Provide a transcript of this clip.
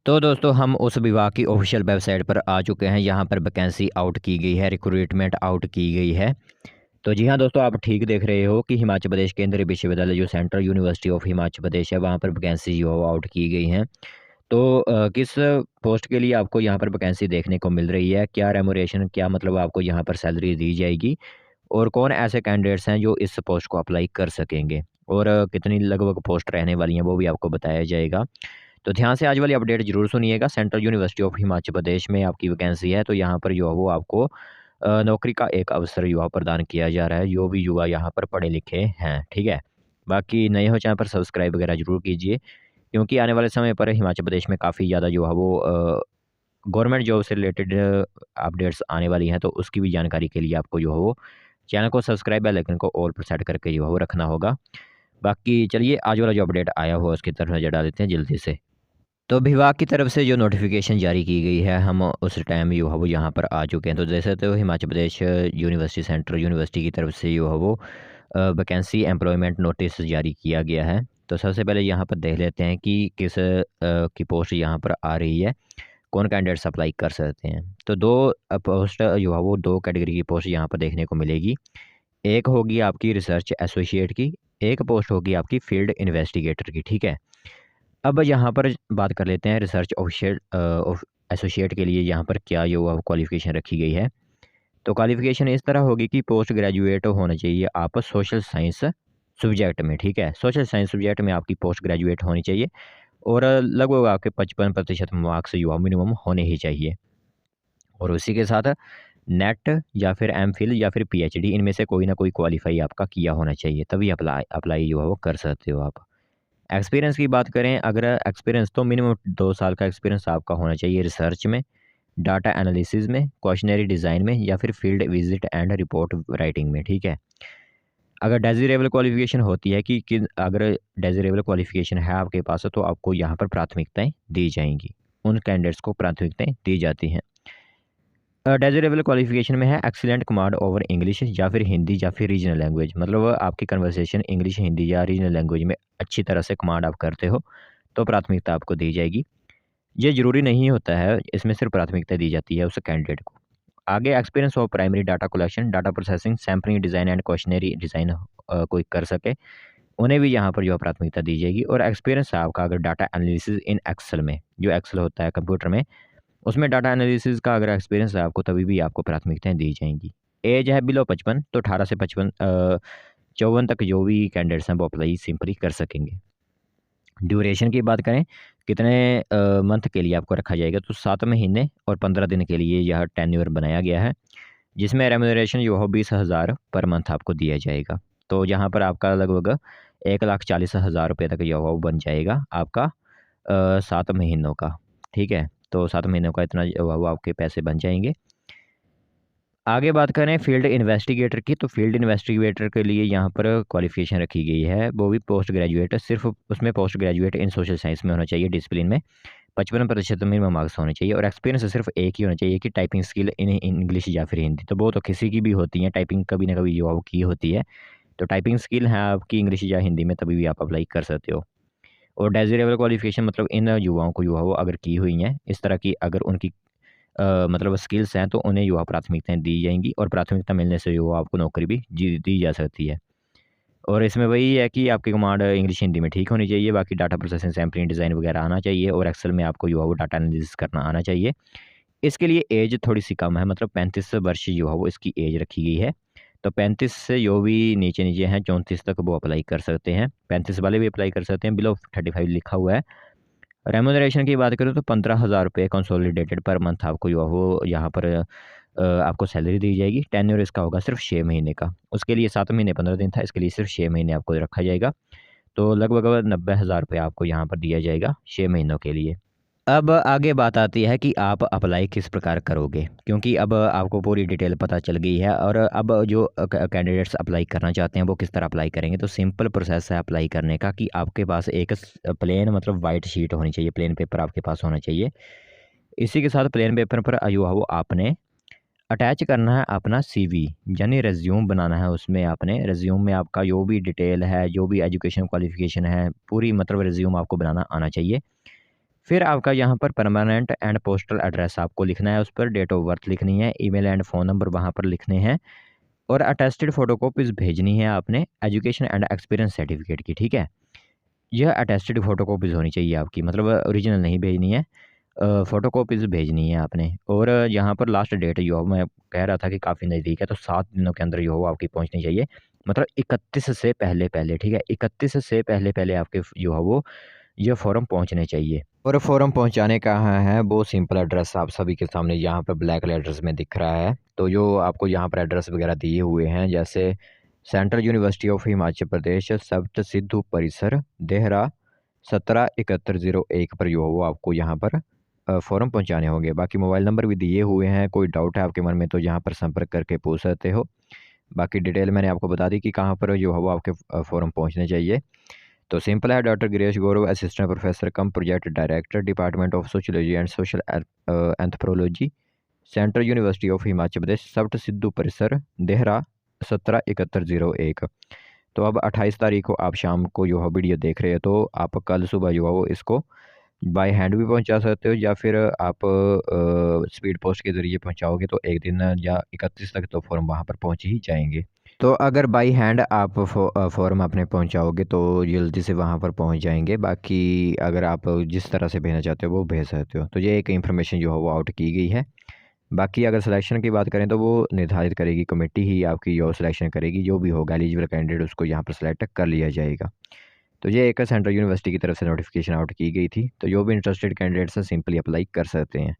तो दोस्तों हम उस विभाग की ऑफिशियल वेबसाइट पर आ चुके हैं। यहाँ पर वैकेंसी आउट की गई है, रिक्रूटमेंट आउट की गई है। तो जी हाँ दोस्तों, आप ठीक देख रहे हो कि हिमाचल प्रदेश केंद्रीय विश्वविद्यालय जो सेंट्रल यूनिवर्सिटी ऑफ हिमाचल प्रदेश है, वहाँ पर वैकेंसी जो है आउट की गई हैं। तो किस पोस्ट के लिए आपको यहाँ पर वैकेंसी देखने को मिल रही है, क्या रेमुनरेशन, क्या मतलब आपको यहाँ पर सैलरी दी जाएगी, और कौन ऐसे कैंडिडेट्स हैं जो इस पोस्ट को अप्लाई कर सकेंगे, और कितनी लगभग पोस्ट रहने वाली हैं वो भी आपको बताया जाएगा। तो ध्यान से आज वाली अपडेट ज़रूर सुनिएगा। सेंट्रल यूनिवर्सिटी ऑफ हिमाचल प्रदेश में आपकी वैकेंसी है, तो यहाँ पर जो है वो आपको नौकरी का एक अवसर युवा प्रदान किया जा रहा है, जो भी युवा यहाँ पर पढ़े लिखे हैं, ठीक है। बाकी नए हो चैनल पर सब्सक्राइब वगैरह ज़रूर कीजिए, क्योंकि आने वाले समय पर हिमाचल प्रदेश में काफ़ी ज़्यादा जो है वो गवर्नमेंट जॉब से रिलेटेड अपडेट्स आने वाली हैं, तो उसकी भी जानकारी के लिए आपको जो है वो चैनल को सब्सक्राइब बेल आइकन को ऑल पर सेट करके जो है वो रखना होगा। बाकी चलिए आज वाला जो अपडेट आया हुआ उसकी तरफ नज़र डाल देते हैं जल्दी से। तो विभाग की तरफ से जो नोटिफिकेशन जारी की गई है, हम उस टाइम जो है वो यहाँ पर आ चुके हैं। तो जैसे तो Himachal Pradesh university central university की तरफ से जो है वो वैकेंसी एम्प्लॉयमेंट नोटिस जारी किया गया है। तो सबसे पहले यहाँ पर देख लेते हैं कि किस की पोस्ट यहाँ पर आ रही है, कौन कैंडिडेट्स अप्लाई कर सकते हैं। तो दो पोस्ट जो है वो दो कैटेगरी की पोस्ट यहाँ पर देखने को मिलेगी। एक होगी आपकी रिसर्च एसोसिएट की, एक पोस्ट होगी आपकी फील्ड इन्वेस्टिगेटर की, ठीक है। अब यहाँ पर बात कर लेते हैं रिसर्च ऑफिशियल एसोसिएट के लिए यहाँ पर क्या जो क्वालिफ़िकेशन रखी गई है। तो क्वालिफ़िकेशन इस तरह होगी कि पोस्ट ग्रेजुएट होना चाहिए आप सोशल साइंस सब्जेक्ट में, ठीक है। सोशल साइंस सब्जेक्ट में आपकी पोस्ट ग्रेजुएट होनी चाहिए, और लगभग आपके 55% मार्क्स जो है मिनिमम होने ही चाहिए। और उसी के साथ नेट या फिर एमफिल या फिर पीएचडी, इनमें से कोई ना कोई क्वालिफाई आपका किया होना चाहिए, तभी अप्लाई अप्लाई जो है वो कर सकते हो आप। एक्सपीरियंस की बात करें, अगर एक्सपीरियंस तो मिनिमम 2 साल का एक्सपीरियंस आपका होना चाहिए रिसर्च में, डाटा एनालिसिस में, क्वेश्चनरी डिज़ाइन में, या फिर field visit and report writing में, ठीक है। अगर डेज़िरेबल क्वालिफ़िकेशन होती है कि अगर डेज़िरेबल क्वालिफ़िकेशन है आपके पास, तो आपको यहाँ पर प्राथमिकताएँ दी जाएँगी। उन कैंडिडेट्स को प्राथमिकताएँ दी जाती हैं। डेज़िरेबल क्वालिफ़िकेशन में है एक्सीलेंट कमांड ओवर इंग्लिश या फिर हिंदी या फिर रीजनल लैंग्वेज, मतलब आपकी कन्वर्सेशन इंग्लिश, हिंदी या रीजनल लैंग्वेज में अच्छी तरह से कमांड आप करते हो, तो प्राथमिकता आपको दी जाएगी। ये ज़रूरी नहीं होता है, इसमें सिर्फ प्राथमिकता दी जाती है उस कैंडिडेट को। आगे experience of primary data collection, data processing, sampling, design and questionnaire design कोई कर सके, उन्हें भी यहाँ पर जो है प्राथमिकता दी जाएगी। और एक्सपीरियंस है आपका अगर डाटा एनालिसिस इन एक्सेल में, जो एक्सेल होता है कंप्यूटर में, उसमें डाटा एनालिसिस का अगर एक्सपीरियंस है आपको, तभी भी आपको प्राथमिकताएँ दी जाएँगी। एज है बिलो 55, तो 18 से 55 54 तक जो भी कैंडिडेट्स हैं वो अप्लाई सिंपली कर सकेंगे। ड्यूरेशन की बात करें, कितने मंथ के लिए आपको रखा जाएगा, तो 7 महीने और 15 दिन के लिए यह टेन्योर बनाया गया है, जिसमें रेम्यूनरेशन जो है 20,000 पर मंथ आपको दिया जाएगा। तो यहाँ पर आपका लगभग 1,40,000 रुपये तक जो है वो बन जाएगा आपका 7 महीनों का, ठीक है। तो 7 महीनों का इतना जो है वो आपके पैसे बन जाएँगे। आगे बात करें फील्ड इन्वेस्टिगेटर की, तो फील्ड इन्वेस्टिगेटर के लिए यहाँ पर क्वालिफ़िकेशन रखी गई है, वो भी पोस्ट ग्रेजुएट, सिर्फ़ उसमें post graduate in social science में होना चाहिए डिसिप्लिन में, 55% मिनिमम मार्क्स होने चाहिए, और एक्सपीरियंस सिर्फ एक ही होना चाहिए कि टाइपिंग स्किल इन इंग्लिश या फिर हिंदी। तो वो तो किसी की भी होती है, टाइपिंग कभी ना कभी जो है वो की होती है। तो टाइपिंग स्किल है आपकी इंग्लिश या हिंदी में, तभी भी आप अप्लाई कर सकते हो। और डेज़िरेबल क्वालिफ़िकेशन मतलब इन युवाओं को जो है वो अगर की हुई हैं, इस तरह की अगर उनकी मतलब स्किल्स हैं, तो उन्हें युवा प्राथमिकताएँ दी जाएँगी, और प्राथमिकता मिलने से युवा आपको नौकरी भी जी दी जा सकती है। और इसमें वही है कि आपकी कमांड इंग्लिश हिंदी में ठीक होनी चाहिए, बाकी डाटा प्रोसेसिंग, सैम्पलिंग, डिज़ाइन वगैरह आना चाहिए, और एक्सेल में आपको जो है वो डाटा एनालिसिस करना आना चाहिए। इसके लिए एज थोड़ी-सी कम है, मतलब 35 वर्ष जो है वो इसकी एज रखी गई है। तो 35 से जो भी नीचे-नीचे हैं 34 तक वो अप्लाई कर सकते हैं। 35 वाले भी अप्लाई कर सकते हैं, बिलो 35 लिखा हुआ है। रेम्यूनरेशन की बात करूँ तो 15,000 रुपये कंसोलिडेटेड पर मंथ आपको जो है वो यहाँ पर आपको सैलरी दी जाएगी। टेन्योर इसका होगा सिर्फ 6 महीने का। उसके लिए 7 महीने 15 दिन था, इसके लिए सिर्फ 6 महीने आपको रखा जाएगा। तो लगभग 90,000 रुपये आपको यहाँ पर दिया जाएगा 6 महीनों के लिए। अब आगे बात आती है कि आप अप्लाई किस प्रकार करोगे, क्योंकि अब आपको पूरी डिटेल पता चल गई है, और अब जो कैंडिडेट्स अप्लाई करना चाहते हैं वो किस तरह अप्लाई करेंगे। तो सिंपल प्रोसेस है अप्लाई करने का कि आपके पास एक प्लेन मतलब वाइट शीट होनी चाहिए, प्लेन पेपर आपके पास होना चाहिए। इसी के साथ प्लेन पेपर पर जो है वो आपने अटैच करना है अपना सीवी, यानी रिज्यूम बनाना है। उसमें आपने रिज्यूम में आपका जो भी डिटेल है, जो भी एजुकेशन क्वालिफिकेशन है, पूरी मतलब रिज्यूम आपको बनाना आना चाहिए। फिर आपका यहाँ पर परमानेंट एंड पोस्टल एड्रेस आपको लिखना है, उस पर डेट ऑफ बर्थ लिखनी है, ईमेल एंड फ़ोन नंबर वहाँ पर लिखने हैं और अटेस्टेड फ़ोटोकॉपीज़ भेजनी है आपने एजुकेशन एंड एक्सपीरियंस सर्टिफिकेट की, ठीक है। यह अटेस्टेड फ़ोटोकॉपीज़ होनी चाहिए आपकी, मतलब ओरिजिनल नहीं भेजनी है, फ़ोटोकॉपीज़ भेजनी है आपने। और यहाँ पर लास्ट डेट जो है, मैं कह रहा था कि काफ़ी नज़दीक है, तो 7 दिनों के अंदर जो हो आपकी पहुँचनी चाहिए, मतलब 31 से पहले-पहले, ठीक है। 31 से पहले-पहले आपके जो है वो ये फ़ॉर्म पहुँचने चाहिए। और फ़ॉर्म पहुँचाने कहाँ है, वो सिंपल एड्रेस आप सभी के सामने यहाँ पर ब्लैक लेटर्स में दिख रहा है। तो जो आपको यहाँ पर एड्रेस वगैरह दिए हुए हैं, जैसे central university of Himachal Pradesh, Sapt Sindhu परिसर, देहरा 177101 पर जो हो वो आपको यहाँ पर फ़ॉर्म पहुँचाने होंगे। बाकी मोबाइल नंबर भी दिए हुए हैं, कोई डाउट है आपके मन में तो यहाँ पर संपर्क करके पूछ सकते हो। बाकी डिटेल मैंने आपको बता दी कि कहाँ पर जो है वो आपके फ़ॉर्म पहुँचने चाहिए। तो सिंपल है, doctor Girish Gaurav, assistant professor cum project director, department of sociology and social anthropology, central university of Himachal Pradesh, Sapt Sindhu परिसर, देहरा 177101। तो अब 28 तारीख को आप शाम को जो है वीडियो देख रहे हो, तो आप कल सुबह जो है वो इसको बाय हैंड भी पहुंचा सकते हो, या फिर आप स्पीड पोस्ट के ज़रिए पहुंचाओगे तो एक दिन या 31 तक तो फॉर्म वहां पर पहुंच ही जाएंगे। तो अगर बाई हैंड आप फॉर्म अपने पहुंचाओगे तो जल्दी से वहां पर पहुंच जाएंगे। बाकी अगर आप जिस तरह से भेजना चाहते हो वो भेज सकते हो। तो ये एक इन्फॉर्मेशन जो है वो आउट की गई है। बाकी अगर सिलेक्शन की बात करें तो वो निर्धारित करेगी कमेटी ही, आपकी जो सिलेक्शन करेगी, जो भी होगा एलिजिबल कैंडिडेट उसको यहाँ पर सिलेक्ट कर लिया जाएगा। तो ये एक सेंट्रल यूनिवर्सिटी की तरफ से नोटिफिकेशन आउट की गई थी। तो जो भी इंटरेस्टेड कैंडिडेट्स हैं सिंपली अप्लाई कर सकते हैं।